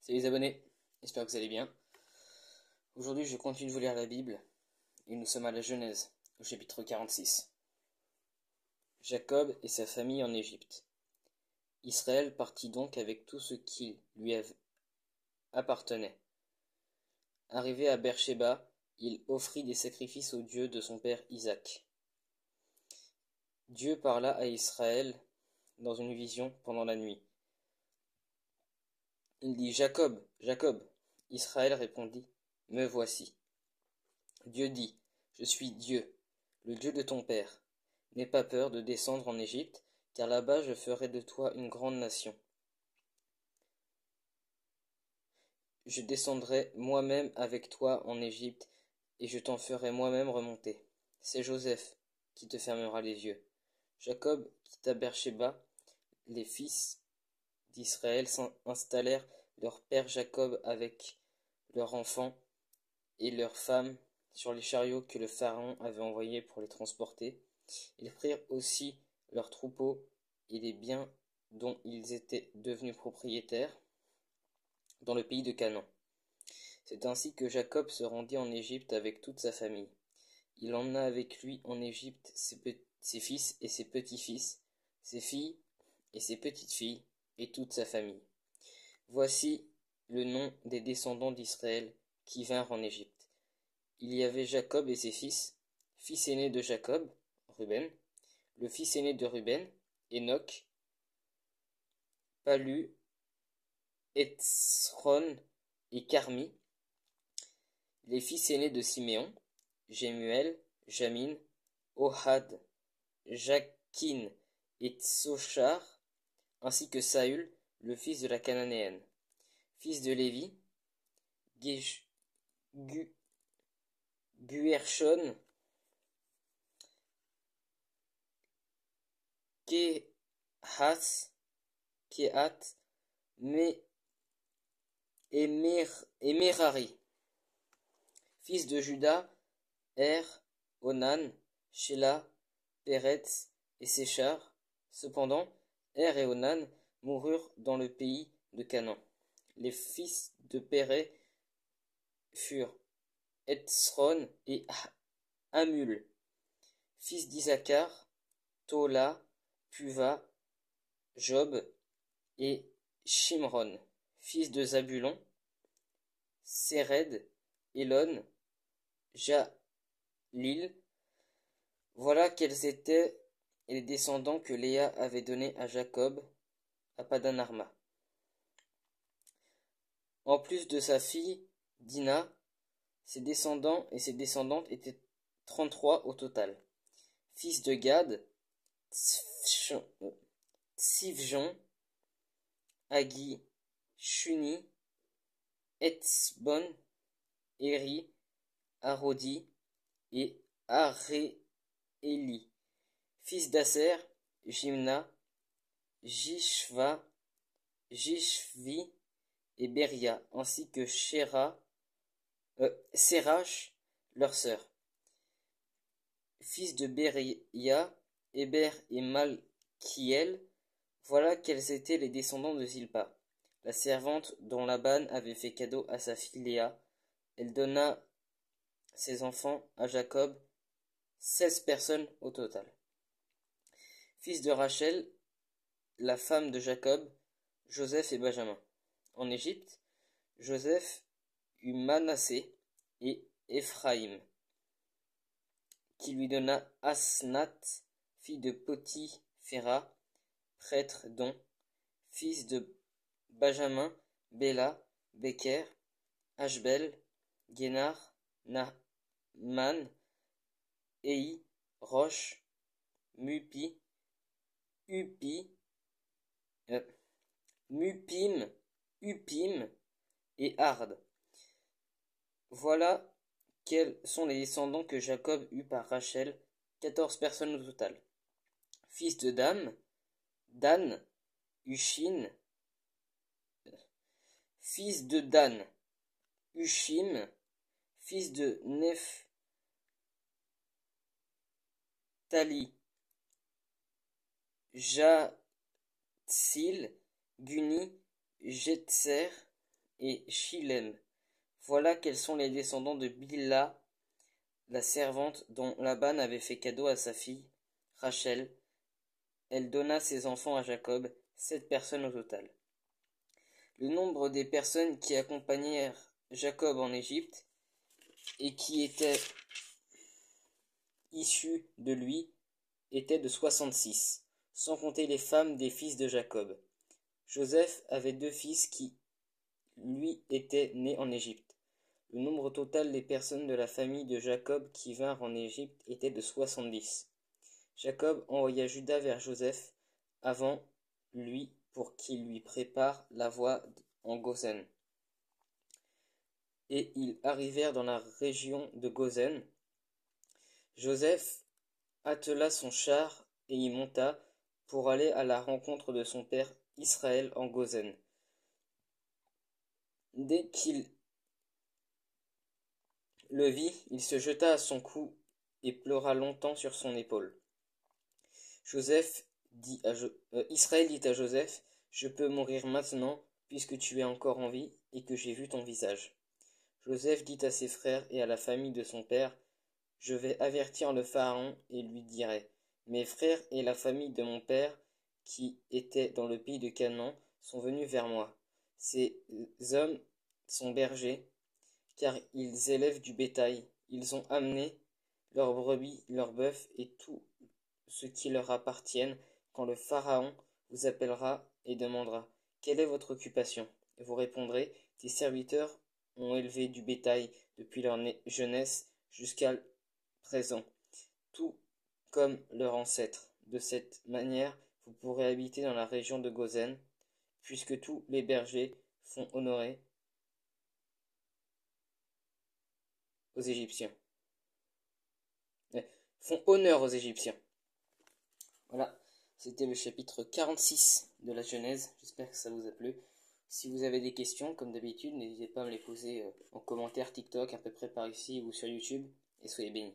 Salut les abonnés, j'espère que vous allez bien. Aujourd'hui, je continue de vous lire la Bible et nous sommes à la Genèse, au chapitre 46. Jacob et sa famille en Égypte. Israël partit donc avec tout ce qui lui appartenait. Arrivé à Beer-Shéba, il offrit des sacrifices au Dieu de son père Isaac. Dieu parla à Israël dans une vision pendant la nuit. Il dit: Jacob, Jacob. Israël répondit: Me voici. Dieu dit: Je suis Dieu, le Dieu de ton père. N'aie pas peur de descendre en Égypte, car là-bas je ferai de toi une grande nation. Je descendrai moi-même avec toi en Égypte, et je t'en ferai moi-même remonter. C'est Joseph qui te fermera les yeux. Jacob quitta Beer-Shéba. Les fils d'Israël installèrent leur père Jacob avec leurs enfants et leurs femmes sur les chariots que le pharaon avait envoyés pour les transporter. Ils prirent aussi leurs troupeaux et les biens dont ils étaient devenus propriétaires dans le pays de Canaan. C'est ainsi que Jacob se rendit en Égypte avec toute sa famille. Il emmena avec lui en Égypte ses fils et ses petits-fils, ses filles et ses petites-filles, et toute sa famille. Voici le nom des descendants d'Israël qui vinrent en Égypte. Il y avait Jacob et ses fils aîné de Jacob, Ruben, le fils aîné de Ruben, Enoch, Palu, Hetsron et Carmi, les fils aînés de Siméon, Jemuel, Jamin, Ohad, Jakin et Tsochar, ainsi que Saül, le fils de la Cananéenne. Fils de Lévi, Guershon, Kehat, et Merari. Fils de Juda, Onan, Shelah, Péretz et Séchar. Cependant, et Onan moururent dans le pays de Canaan. Les fils de Pérez furent Hetsron et Hamul. Fils d'Isaacar, Tola, Puva, Job et Shimron. Fils de Zabulon, Séred, Elon, Jalil. Voilà quels étaient les descendants que Léa avait donnés à Jacob à Padan-Arma. En plus de sa fille Dina, ses descendants et ses descendantes étaient 33 au total. Fils de Gad, Tsivjon, Agi, Shuni, Etzbon, Eri, Arodi et Arééli. Fils d'Aser, Jimna, Jishva, Jishvi et Beria, ainsi que Sérach, leur sœur. Fils de Beria, Héber et Malkiel. Voilà quels étaient les descendants de Zilpa, la servante dont Laban avait fait cadeau à sa fille Léa. Elle donna ses enfants à Jacob, 16 personnes au total. Fils de Rachel, la femme de Jacob, Joseph et Benjamin. En Égypte, Joseph eut Manassé et Éphraïm, qui lui donna Asnath, fille de Potiphéra, prêtre dont, fils de Benjamin, Béla, Beker, Ashbel, Guénar, Naaman, Ei, Roche, Mupim, Upim et Ard. Voilà quels sont les descendants que Jacob eut par Rachel, 14 personnes au total. Fils de Dan, Ushin, fils de Dan, Ushim, fils de Nephtali, Jatsil, Guni, Jetser et Shilem. Voilà quels sont les descendants de Bilha, la servante dont Laban avait fait cadeau à sa fille, Rachel. Elle donna ses enfants à Jacob, 7 personnes au total. Le nombre des personnes qui accompagnèrent Jacob en Égypte et qui étaient issues de lui était de 66, sans compter les femmes des fils de Jacob. Joseph avait 2 fils qui, lui, étaient nés en Égypte. Le nombre total des personnes de la famille de Jacob qui vinrent en Égypte était de 70. Jacob envoya Juda vers Joseph avant lui pour qu'il lui prépare la voie en Goshen. Et ils arrivèrent dans la région de Goshen. Joseph attela son char et y monta pour aller à la rencontre de son père Israël en Goshen. Dès qu'il le vit, il se jeta à son cou et pleura longtemps sur son épaule. Israël dit à Joseph, je peux mourir maintenant, puisque tu es encore en vie et que j'ai vu ton visage. Joseph dit à ses frères et à la famille de son père, je vais avertir le Pharaon et lui dirai, mes frères et la famille de mon père, qui étaient dans le pays de Canaan, sont venus vers moi. Ces hommes sont bergers, car ils élèvent du bétail. Ils ont amené leurs brebis, leurs bœufs et tout ce qui leur appartiennent quand le Pharaon vous appellera et demandera « Quelle est votre occupation ?» Et vous répondrez « Tes serviteurs ont élevé du bétail depuis leur jeunesse jusqu'à présent, tout comme leurs ancêtres. De cette manière, vous pourrez habiter dans la région de Goshen, puisque tous les bergers font honorer aux Égyptiens. Font honneur aux Égyptiens. » Voilà, c'était le chapitre 46 de la Genèse. J'espère que ça vous a plu. Si vous avez des questions, comme d'habitude, n'hésitez pas à me les poser en commentaire TikTok, à peu près par ici ou sur YouTube, et soyez bénis.